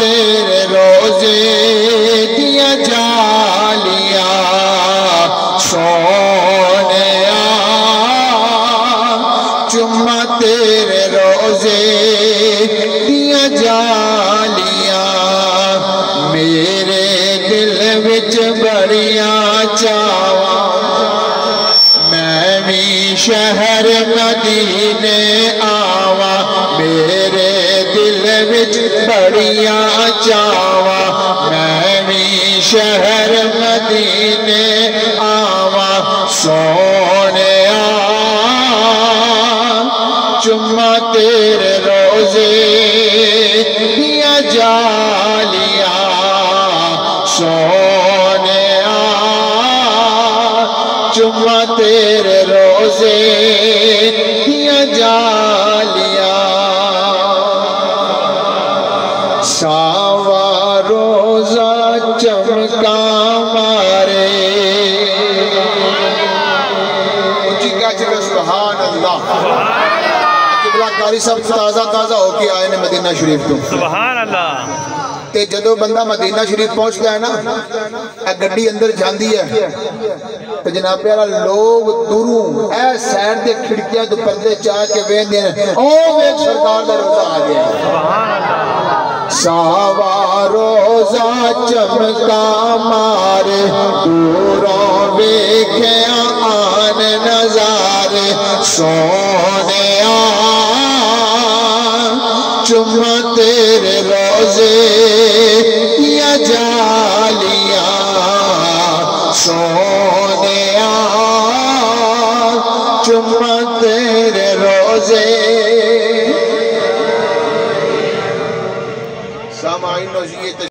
تیرے روزے دیا جالیاں سونیا چما تیرے روزے دیا جالیاں میرے دل وچ بڑیاں چاواں میں بھی شہر مدینے آواں میرے دل وچ بڑیاں چاواں میں بھی شہر مدینے آواں سونیا چما تیرے روزے دیا جالیاں سونیا چما تیرے روزے دیا جالیاں ساوا روزہ چمکا مارے اونچی کہہ چکے سبحان اللہ قبلہ قاری صاحب تازہ تازہ ہو کے آئے نے مدینہ شریف تو سبحان اللہ تے جدو بندہ مدینہ شریف پہنچ گیا ہے نا گڈی اندر جاندی ہے تو جناب پیارا لوگ دوروں اے سیر دے کھڑکیاں تو پردے چاہ کے وین دے او ایک سرکار دا روزہ آ گیا سبحان اللہ ساوا روزہ چمکا مارے دوروں ویکھیا آن نظارے سونیا چما تیرے روزے دیا جالیاں سونیا چما تیرے روزے سامعین نوزیے